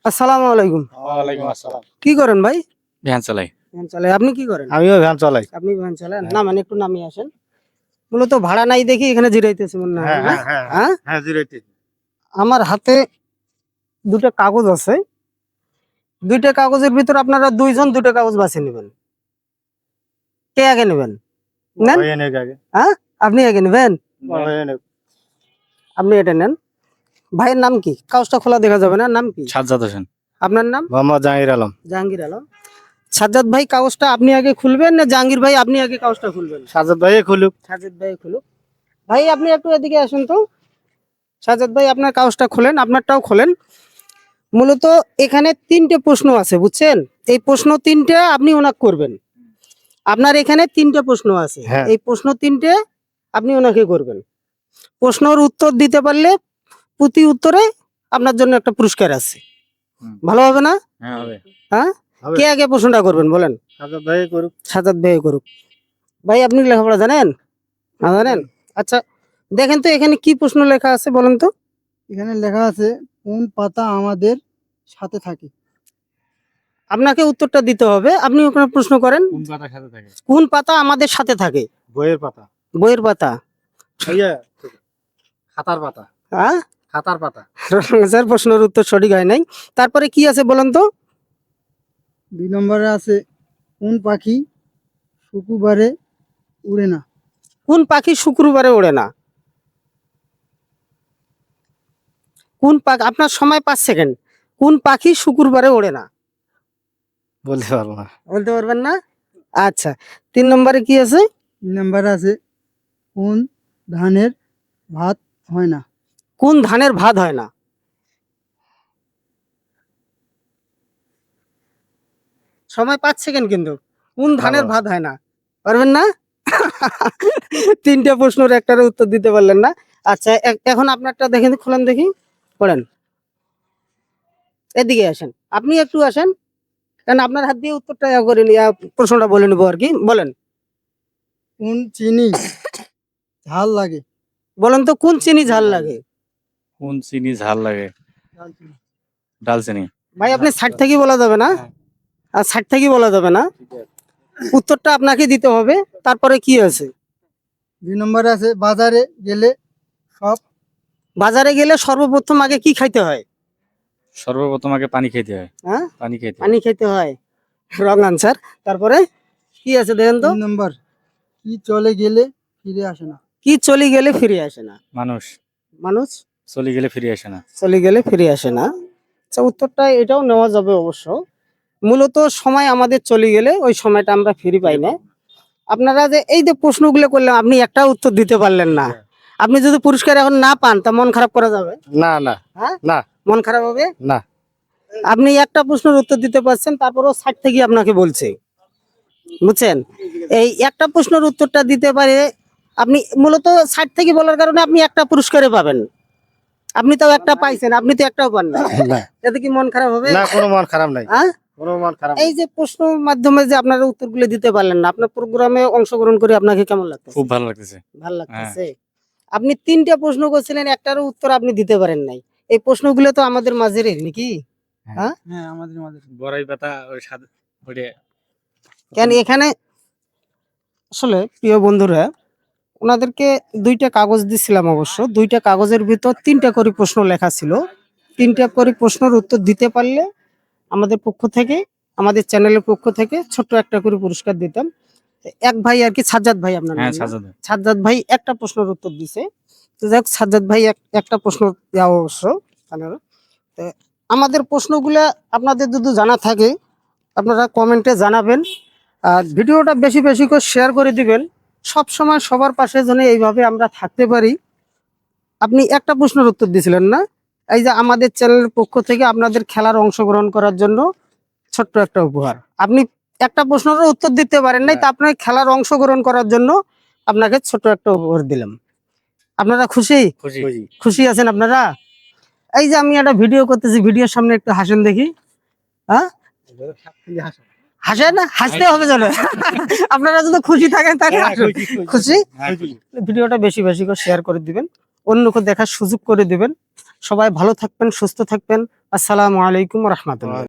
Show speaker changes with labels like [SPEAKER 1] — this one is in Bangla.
[SPEAKER 1] আসসালামু আলাইকুম।
[SPEAKER 2] ওয়ালাইকুম আসসালাম।
[SPEAKER 1] কি করেন ভাই?
[SPEAKER 2] ভ্যান চালাই।
[SPEAKER 1] ভ্যান চালায়। আপনি কি করেন?
[SPEAKER 2] আমিও ভ্যান চালাই।
[SPEAKER 1] আপনি ভ্যান চালান? নামেন, একটু নামিয়ে আসেন। মূলত ভাড়া নাই দেখি এখানে জিরাইতেছে মনে হয়,
[SPEAKER 2] হ্যাঁ
[SPEAKER 1] না?
[SPEAKER 2] হ্যাঁ হ্যাঁ
[SPEAKER 1] হ্যাঁ?
[SPEAKER 2] হ্যাঁ জিরাইতে।
[SPEAKER 1] আমার হাতে দুটো কাগজ আছে। দুইটা কাগজের ভিতর আপনারা দুইজন দুটো কাগজ বাছে নেবেন। কে আগে নেবেন? নেন।
[SPEAKER 2] বড় এনে আগে।
[SPEAKER 1] হ্যাঁ? আপনি আগে নেবেন?
[SPEAKER 2] বড় এনে।
[SPEAKER 1] আপনি এটা নেন। ভাইয়ের নাম কি? কাগজটা খোলা দেখা যাবে না, নাম কি?
[SPEAKER 2] সাজ্জাদ হোসেন।
[SPEAKER 1] আপনার নাম?
[SPEAKER 2] মোহাম্মদ জাহাঙ্গীর আলম।
[SPEAKER 1] জাহাঙ্গীর আলম। সাজ্জাদ ভাই কাগজটা আপনি আগে খুলবেন না জাহাঙ্গীর ভাই আপনি আগে কাগজটা খুলবেন?
[SPEAKER 2] সাজ্জাদ ভাই খুলুক।
[SPEAKER 1] সাজ্জাদ ভাই খুলুক। ভাই আপনি একটু এদিকে আসুন তো। সাজ্জাদ ভাই আপনার কাগজটা খোলেন, আপনারটাও খোলেন। মূলত এখানে তিনটে প্রশ্ন আছে, বুঝছেন? এই প্রশ্ন তিনটে আপনি ওনাকে করবেন। আপনার এখানে তিনটে প্রশ্ন আছে,
[SPEAKER 2] হ্যাঁ।
[SPEAKER 1] এই প্রশ্ন তিনটে আপনি ওনাকে করবেন। প্রশ্নের উত্তর দিতে পারলে প্রতি উত্তরে আপনার জন্য একটা পুরস্কার আছে। ভালো হবে না?
[SPEAKER 2] হ্যাঁ হবে।
[SPEAKER 1] হ্যাঁ,
[SPEAKER 2] হবে।
[SPEAKER 1] কে আগে প্রশ্নটা করবেন বলেন?
[SPEAKER 2] সাজ্জাদ ভাই করুক।
[SPEAKER 1] সাজ্জাদ ভাই করুক। ভাই আপনি লেখাপড়া জানেন? না জানেন? আচ্ছা দেখেন তো এখানে কি প্রশ্ন লেখা আছে বলেন তো।
[SPEAKER 3] এখানে লেখা আছে কোন পাতা আমাদের সাথে থাকে।
[SPEAKER 1] আপনাকে উত্তরটা দিতে হবে। আপনি ওখানে প্রশ্ন করেন
[SPEAKER 2] কোন পাতা সাথে থাকে?
[SPEAKER 1] কোন পাতা আমাদের সাথে থাকে।
[SPEAKER 2] বইয়ের পাতা।
[SPEAKER 1] বইয়ের পাতা।
[SPEAKER 2] ইয়া খাতার পাতা।
[SPEAKER 1] হ্যাঁ
[SPEAKER 2] খাতার পাতা।
[SPEAKER 1] স্যার প্রশ্নের উত্তর সঠিক হয় নাই। তারপরে কি আছে বলেন তো।
[SPEAKER 3] 2 নম্বরে আছে কোন পাখি শুক্রবারে উড়ে না।
[SPEAKER 1] কোন পাখি শুক্রবারে ওড়ে না? কোন পাখি, আপনার সময় 5 সেকেন্ড। কোন পাখি শুক্রবারে ওড়ে না?
[SPEAKER 2] বলতে পারবো না।
[SPEAKER 1] বলতে পারবেন না? আচ্ছা 3 নম্বরে কি আছে?
[SPEAKER 3] 3 নম্বরে আছে কোন ধানের ভাত হয় না।
[SPEAKER 1] কোন ধানের ভাত হয় না? সময় 5 সেকেন্ড কিন্তু। কোন ধানের ভাত হয় না? পারবেন না? তিনটা প্রশ্নের একটার উত্তর দিতে পারলেন না। আচ্ছা এখন আপনারটা দেখেন, খুলেন দেখি, পড়েন। এদিকে আসেন, আপনি একটু আসেন, কারণ আপনার হাত দিয়ে উত্তরটা করে প্রশ্নটা বলে নেবো আর কি। বলেন।
[SPEAKER 3] কোন চিনি ঝাল লাগে।
[SPEAKER 1] বলেন তো কোন চিনি ঝাল লাগে?
[SPEAKER 2] কোন চিনি ঝাল লাগে? ডালচিনি।
[SPEAKER 1] ভাই আপনি সাইড থেকে বলা যাবে না, আর সাইড থেকে বলা যাবে না, উত্তরটা আপনাকে দিতে হবে। তারপরে কি আছে?
[SPEAKER 3] 2 নম্বরে আছে বাজারে গেলে সব।
[SPEAKER 1] বাজারে গেলে সর্বপ্রথম আগে কি খাইতে হয়?
[SPEAKER 2] সর্বপ্রথম আগে পানি খেতে হয়।
[SPEAKER 1] হ্যাঁ,
[SPEAKER 2] পানি খেতে হয়।
[SPEAKER 1] পানি খেতে হয়। Wrong answer. তারপরে কি আছে দেখেন তো।
[SPEAKER 3] 3 নম্বর কি চলে গেলে ফিরে আসে না।
[SPEAKER 1] কি চলে গেলে ফিরে আসে না?
[SPEAKER 2] মানুষ
[SPEAKER 1] মানুষ
[SPEAKER 2] চলে গেলে ফিরে আসে না।
[SPEAKER 1] চলে গেলে ফিরে আসে না। আচ্ছা উত্তরটা এটাও নেওয়া যাবে অবশ্য। মূলত সময় আমাদের চলে গেলে ওই সময়টা আমরা ফিরে পাই না। আপনারা যে এই যে প্রশ্নগুলো করলেন আপনি একটা উত্তর দিতে পারলেন না। আপনি যদি পুরস্কার এখন না পান তা মন খারাপ করা যাবে?
[SPEAKER 2] না না
[SPEAKER 1] হ্যাঁ,
[SPEAKER 2] না
[SPEAKER 1] মন খারাপ হবে
[SPEAKER 2] না।
[SPEAKER 1] আপনি একটা প্রশ্নের উত্তর দিতে পারছেন, তারপরেও সাইড থেকে আপনাকে বলছে, বুঝছেন? এই একটা প্রশ্নের উত্তরটা দিতে পারে আপনি, মূলত সাইড থেকে বলার কারণে আপনি একটা পুরস্কারে পাবেন। আপনি তাও একটা পাইছেন, আপনি তো একটাও পান না।
[SPEAKER 2] না
[SPEAKER 1] এতে কি মন খারাপ হবে?
[SPEAKER 2] না, কোনো মন খারাপ নাই।
[SPEAKER 1] হ্যাঁ,
[SPEAKER 2] কোনো মন খারাপ
[SPEAKER 1] এই যে প্রশ্নের মাধ্যমে যে আপনারা উত্তরগুলো দিতে পারলেন না, আপনার প্রোগ্রামে অংশগ্রহণ করে আপনাকে কেমন লাগতেছে?
[SPEAKER 2] খুব ভালো লাগতেছে।
[SPEAKER 1] ভালো লাগতেছে। আপনি 3টা প্রশ্ন করছিলেন, একটারও উত্তর আপনি দিতে পারেন নাই। এই প্রশ্নগুলো তো আমাদের মাঝের নাকি? হ্যাঁ,
[SPEAKER 3] হ্যাঁ আমাদের মাঝে।
[SPEAKER 2] বড়াই পাতা ওই সাদা ওইটা।
[SPEAKER 1] কেন এখানে আসলে প্রিয় বন্ধুরা, ওনাদেরকে 2টা কাগজ দিছিলাম অবশ্য। 2টা কাগজের ভিতর 3টা করে প্রশ্ন লেখা ছিল। 3টা করে প্রশ্নের উত্তর দিতে পারলে আমাদের পক্ষ থেকে, আমাদের চ্যানেলের পক্ষ থেকে ছোট্ট একটা করে পুরস্কার দিতাম। এক ভাই আর কি, সাজ্জাদ ভাই আপনার
[SPEAKER 2] হ্যাঁ
[SPEAKER 1] নাম না?
[SPEAKER 2] সাজাদ।
[SPEAKER 1] সাজ্জাদ ভাই একটা প্রশ্নের উত্তর দিছে। তো যাক, সাজ্জাদ ভাই একটা প্রশ্ন দেওয়া অবশ্য আপনারা। তো আমাদের প্রশ্নগুলা আপনাদের যদি জানা থাকে আপনারা কমেন্টে জানাবেন, আর ভিডিওটা বেশি বেশি করে শেয়ার করে দিবেন। সব সময় সবার পাশে যেন এইভাবে আমরা থাকতে পারি। আপনি একটা প্রশ্নের উত্তর দিয়েছিলেন না? এই যে আমাদের চ্যানেলের পক্ষ থেকে আপনাদের খেলার অংশগ্রহণ করার জন্য ছোট্ট একটা উপহার। আপনি একটা প্রশ্নের উত্তর দিতে পারেন নাই, তা আপনার খেলার অংশগ্রহণ করার জন্য আপনাকে ছোট একটা উপহার দিলাম। আপনারা খুশি?
[SPEAKER 2] খুশি।
[SPEAKER 1] খুশি আছেন আপনারা? এই যে আমি একটা ভিডিও করতেছি, ভিডিওর সামনে একটু হাসেন দেখি। হ্যাঁ, হাসেন, হাসতে হবে যেন। আপনারা যদি খুশি থাকেন তাহলে হাসুন। খুশি? ভিডিওটা বেশি বেশি করে শেয়ার করে দিবেন। অন্যকে দেখার সুযোগ করে দেবেন। সবাই ভালো থাকবেন, সুস্থ থাকবেন। আসসালামু আলাইকুম রহমতুল্লাহ।